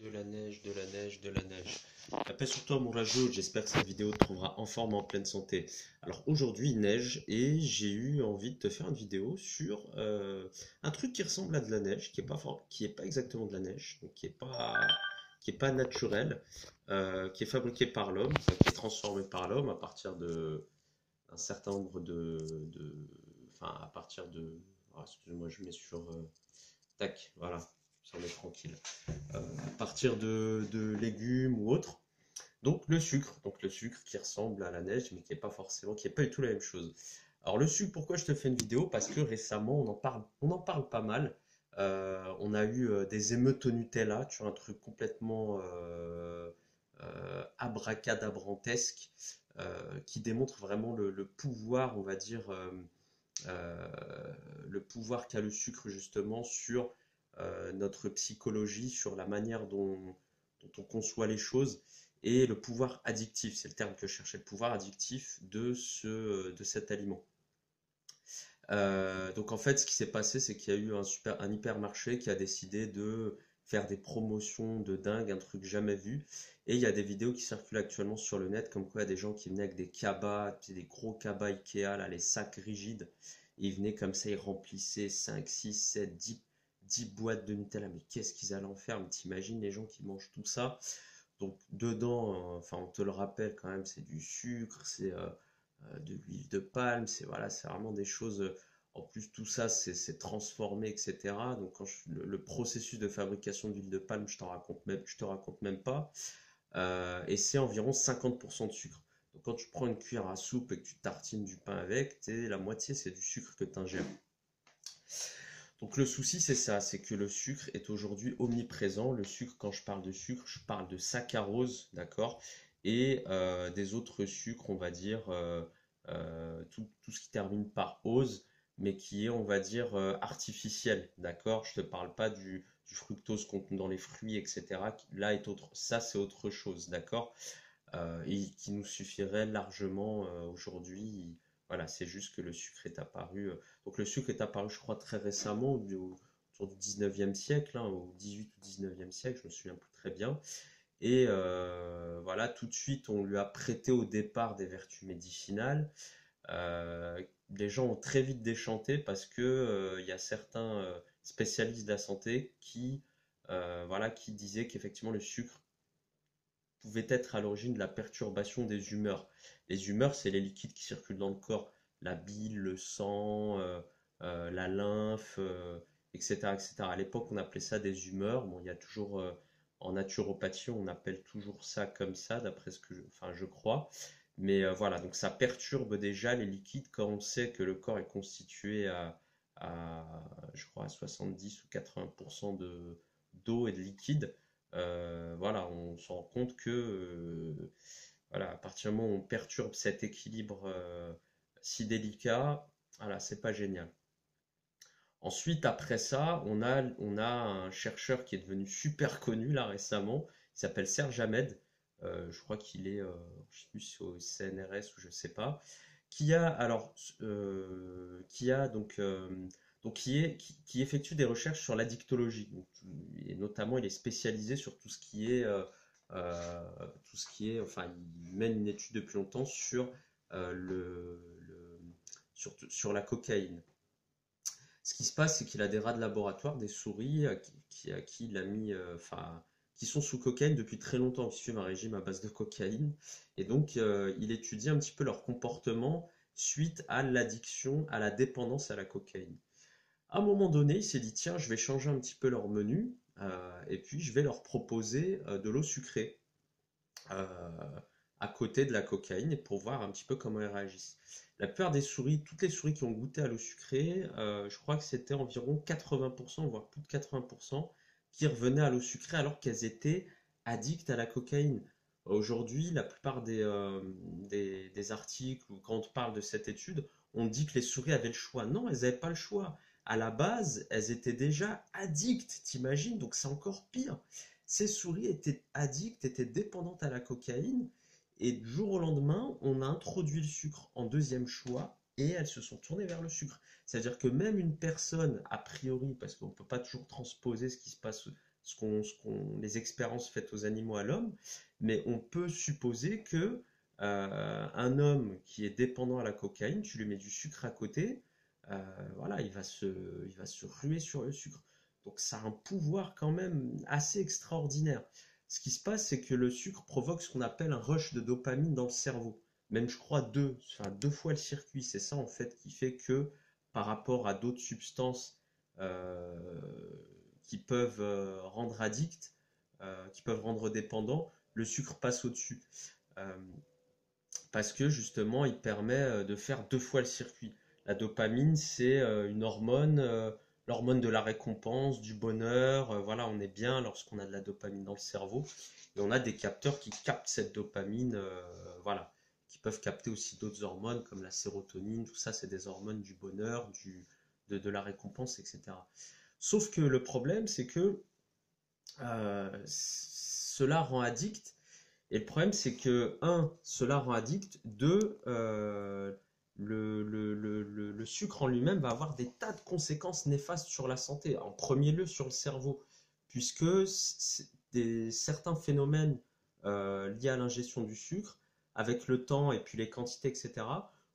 De la neige, de la neige, de la neige. La paix sur toi, mon rageau. J'espère que cette vidéo te trouvera en forme, en pleine santé. Alors aujourd'hui, il neige et j'ai eu envie de te faire une vidéo sur un truc qui ressemble à de la neige, qui est pas exactement de la neige, donc qui est pas naturel, qui est fabriqué par l'homme, enfin, qui est transformé par l'homme à partir de un certain nombre enfin à partir de, ah, excuse-moi, je mets sur, tac, voilà, ça en est tranquille à partir de légumes ou autres. Donc le sucre qui ressemble à la neige, mais qui est pas forcément, qui est pas du tout la même chose. Alors le sucre, pourquoi je te fais une vidéo? Parce que récemment, on en parle pas mal. On a eu des émeutes au Nutella, tu vois, un truc complètement abracadabrantesque, qui démontre vraiment le pouvoir, on va dire, euh, le pouvoir qu'a le sucre justement sur notre psychologie, sur la manière dont on conçoit les choses et le pouvoir addictif, c'est le terme que je cherchais, le pouvoir addictif de cet aliment. Donc en fait, ce qui s'est passé, c'est qu'il y a eu un hypermarché qui a décidé de faire des promotions de dingue, un truc jamais vu. Et il y a des vidéos qui circulent actuellement sur le net, comme quoi il y a des gens qui venaient avec des cabas, des gros cabas Ikea, là, les sacs rigides. Et ils venaient comme ça, ils remplissaient 5, 6, 7, 10 boîtes de Nutella. Mais qu'est-ce qu'ils allaient en faire? Mais t'imagines les gens qui mangent tout ça? Donc dedans, enfin on te le rappelle quand même, c'est du sucre, c'est de l'huile de palme, c'est voilà, c'est vraiment des choses. En plus tout ça c'est transformé, etc. Donc le processus de fabrication d'huile de palme, je te raconte même pas. Et c'est environ 50% de sucre. Donc quand tu prends une cuillère à soupe et que tu tartines du pain avec, la moitié c'est du sucre que tu ingères. Donc le souci c'est ça, c'est que le sucre est aujourd'hui omniprésent. Le sucre, quand je parle de sucre, je parle de saccharose, d'accord? Et des autres sucres, on va dire, tout ce qui termine par ose, mais qui est, on va dire, artificiel, d'accord? Je te parle pas du fructose contenu dans les fruits, etc. Là est autre, ça c'est autre chose, d'accord? Et qui nous suffirait largement aujourd'hui. Voilà, c'est juste que le sucre est apparu. Donc le sucre est apparu, je crois, très récemment, autour du 19e siècle, hein, au 18 ou 19e siècle, je me souviens plus très bien. Et voilà, tout de suite, on lui a prêté au départ des vertus médicinales. Les gens ont très vite déchanté parce que il y a certains spécialistes de la santé voilà, qui disaient qu'effectivement le sucre pouvait être à l'origine de la perturbation des humeurs. Les humeurs, c'est les liquides qui circulent dans le corps, la bile, le sang, la lymphe, etc., etc. À l'époque, on appelait ça des humeurs. Bon, il y a toujours, en naturopathie, on appelle toujours ça comme ça, d'après ce que enfin, je crois. Mais voilà, donc ça perturbe déjà les liquides quand on sait que le corps est constitué je crois, à 70 ou 80% d'eau et de liquide. Voilà, on se rend compte que voilà, à partir du moment où on perturbe cet équilibre si délicat, voilà, c'est pas génial. Ensuite, après ça, on a un chercheur qui est devenu super connu là récemment, il s'appelle Serge Ahmed. Je crois qu'il est, je sais plus si c'est au CNRS ou je sais pas, qui a donc qui effectue des recherches sur l'addictologie. Donc, et notamment, il est spécialisé sur euh, tout ce qui est, enfin, il mène une étude depuis longtemps sur sur la cocaïne. Ce qui se passe, c'est qu'il a des rats de laboratoire, des souris à qui il a mis, enfin, qui sont sous cocaïne depuis très longtemps, qui suivent un régime à base de cocaïne. Et donc, il étudie un petit peu leur comportement suite à l'addiction, à la dépendance à la cocaïne. À un moment donné, il s'est dit, tiens, je vais changer un petit peu leur menu, et puis je vais leur proposer de l'eau sucrée euh, à côté de la cocaïne pour voir un petit peu comment elles réagissent. La plupart des souris, toutes les souris qui ont goûté à l'eau sucrée, je crois que c'était environ 80%, voire plus de 80%, qui revenaient à l'eau sucrée alors qu'elles étaient addictes à la cocaïne. Aujourd'hui, la plupart des articles ou quand on parle de cette étude, on dit que les souris avaient le choix. Non, elles n'avaient pas le choix. À la base, elles étaient déjà addictes, t'imagines? Donc c'est encore pire. Ces souris étaient addictes, étaient dépendantes à la cocaïne, et du jour au lendemain, on a introduit le sucre en deuxième choix, et elles se sont tournées vers le sucre. C'est-à-dire que même une personne, a priori, parce qu'on ne peut pas toujours transposer ce qui se passe les expériences faites aux animaux à l'homme, mais on peut supposer que un homme qui est dépendant à la cocaïne, tu lui mets du sucre à côté, voilà, il va se ruer sur le sucre. Donc ça a un pouvoir quand même assez extraordinaire. Ce qui se passe, c'est que le sucre provoque ce qu'on appelle un rush de dopamine dans le cerveau. Même, je crois, deux fois le circuit. C'est ça, en fait, qui fait que par rapport à d'autres substances euh, qui peuvent rendre addict, qui peuvent rendre dépendant, le sucre passe au-dessus. Euh, Parce que justement, il permet de faire deux fois le circuit. La dopamine, c'est une hormone, l'hormone de la récompense, du bonheur. Voilà, on est bien lorsqu'on a de la dopamine dans le cerveau. Et on a des capteurs qui captent cette dopamine, voilà, qui peuvent capter aussi d'autres hormones comme la sérotonine. Tout ça, c'est des hormones du bonheur, de la récompense, etc. Sauf que le problème, c'est que cela rend addict et le problème, c'est que, un, cela rend addict, deux, le sucre en lui-même va avoir des tas de conséquences néfastes sur la santé, en premier lieu sur le cerveau, puisque certains phénomènes liés à l'ingestion du sucre, avec le temps et puis les quantités, etc.,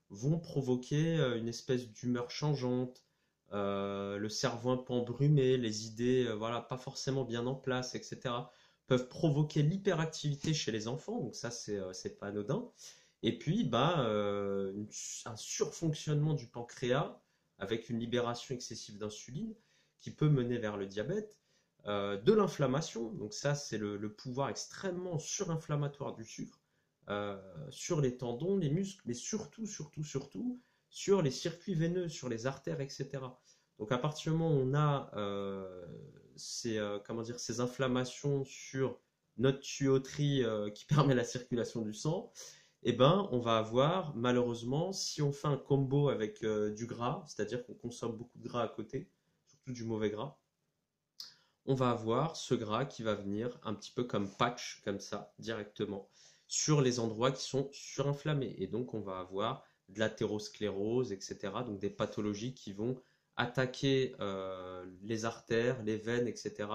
vont provoquer une espèce d'humeur changeante, le cerveau un peu embrumé, les idées, voilà, pas forcément bien en place, etc., peuvent provoquer l'hyperactivité chez les enfants, donc ça c'est pas anodin. Et puis bah, un surfonctionnement du pancréas avec une libération excessive d'insuline qui peut mener vers le diabète, de l'inflammation, donc ça c'est le pouvoir extrêmement surinflammatoire du sucre, sur les tendons, les muscles, mais surtout sur les circuits veineux, sur les artères, etc. Donc à partir du moment où on a comment dire, ces inflammations sur notre tuyauterie qui permet la circulation du sang, eh ben, on va avoir malheureusement, si on fait un combo avec du gras, c'est-à-dire qu'on consomme beaucoup de gras à côté, surtout du mauvais gras, on va avoir ce gras qui va venir un petit peu comme patch, comme ça, directement, sur les endroits qui sont surinflammés. Et donc, on va avoir de l'athérosclérose, etc. Donc, des pathologies qui vont attaquer les artères, les veines, etc.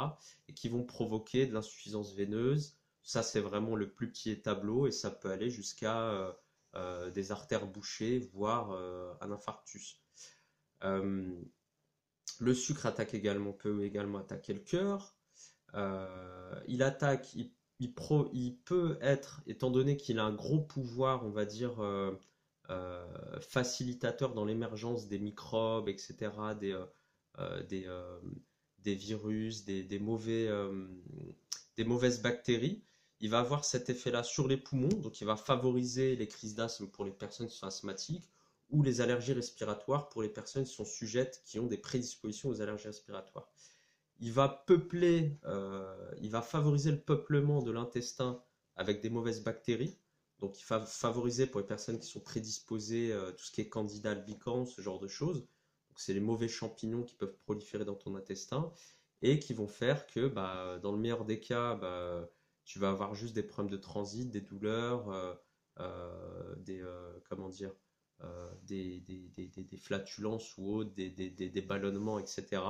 et qui vont provoquer de l'insuffisance veineuse. Ça, c'est vraiment le plus petit tableau et ça peut aller jusqu'à des artères bouchées, voire un infarctus. Euh, le sucre peut également attaquer le cœur. Il attaque, il peut être, étant donné qu'il a un gros pouvoir, on va dire, facilitateur dans l'émergence des microbes, etc., des, des virus, des mauvaises bactéries. Il va avoir cet effet-là sur les poumons, donc il va favoriser les crises d'asthme pour les personnes qui sont asthmatiques ou les allergies respiratoires pour les personnes qui sont sujettes, qui ont des prédispositions aux allergies respiratoires. Il va favoriser le peuplement de l'intestin avec des mauvaises bactéries. Donc, il va favoriser pour les personnes qui sont prédisposées tout ce qui est Candida albicans, ce genre de choses. Donc, c'est les mauvais champignons qui peuvent proliférer dans ton intestin et qui vont faire que, bah, dans le meilleur des cas, bah, tu vas avoir juste des problèmes de transit, des douleurs, comment dire, des flatulences ou autres, des ballonnements, etc.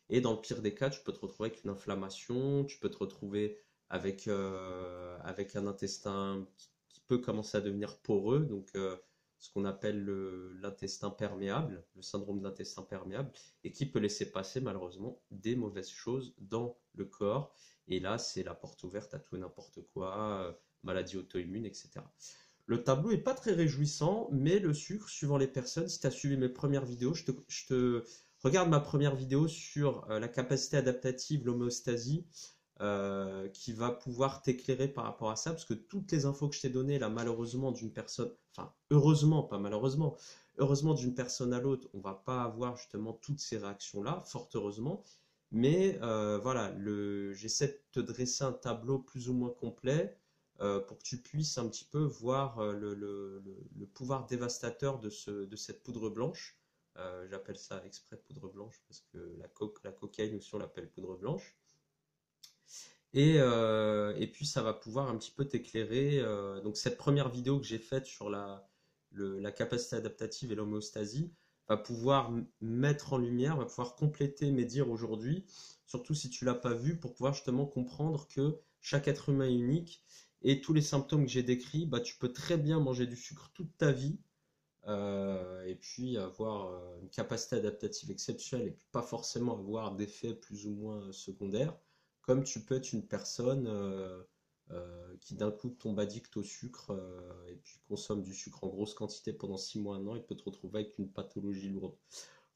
Et dans le pire des cas, tu peux te retrouver avec une inflammation, tu peux te retrouver avec un intestin qui peut commencer à devenir poreux, donc ce qu'on appelle l'intestin perméable, le syndrome de l'intestin perméable, et qui peut laisser passer malheureusement des mauvaises choses dans le corps. Et là, c'est la porte ouverte à tout et n'importe quoi, maladies auto-immunes, etc. Le tableau est pas très réjouissant, mais le sucre, suivant les personnes, si tu as suivi mes premières vidéos, regarde ma première vidéo sur la capacité adaptative, l'homéostasie, qui va pouvoir t'éclairer par rapport à ça, parce que toutes les infos que je t'ai données, là, malheureusement, d'une personne, enfin, heureusement, pas malheureusement, heureusement d'une personne à l'autre, on va pas avoir justement toutes ces réactions-là, fort heureusement, mais voilà, j'essaie de te dresser un tableau plus ou moins complet pour que tu puisses un petit peu voir le pouvoir dévastateur de cette poudre blanche. J'appelle ça exprès poudre blanche parce que la cocaïne aussi on l'appelle poudre blanche. Et puis ça va pouvoir un petit peu t'éclairer. Donc cette première vidéo que j'ai faite sur la capacité adaptative et l'homéostasie, va pouvoir mettre en lumière, va pouvoir compléter mes dires aujourd'hui, surtout si tu l'as pas vu, pour pouvoir justement comprendre que chaque être humain est unique et tous les symptômes que j'ai décrits, bah, tu peux très bien manger du sucre toute ta vie et puis avoir une capacité adaptative exceptionnelle et puis pas forcément avoir d'effets plus ou moins secondaires, comme tu peux être une personne qui d'un coup tombe addict au sucre et puis consomme du sucre en grosse quantité pendant 6 mois, un an, et peut te retrouver avec une pathologie lourde.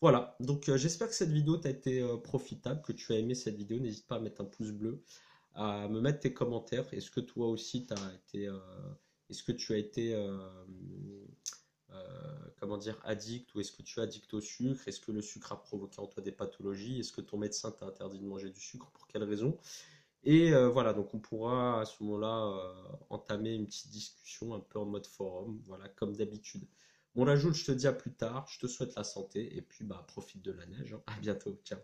Voilà, donc j'espère que cette vidéo t'a été profitable, que tu as aimé cette vidéo. N'hésite pas à mettre un pouce bleu, à me mettre tes commentaires. Est-ce que toi aussi est-ce que tu as été comment dire, addict, ou est-ce que tu es addict au sucre? Est-ce que le sucre a provoqué en toi des pathologies? Est-ce que ton médecin t'a interdit de manger du sucre? Pour quelles raisons? Et voilà, donc on pourra à ce moment-là entamer une petite discussion un peu en mode forum, voilà, comme d'habitude. Bon, Rajoul, je te dis à plus tard, je te souhaite la santé, et puis bah profite de la neige, hein. À bientôt, ciao.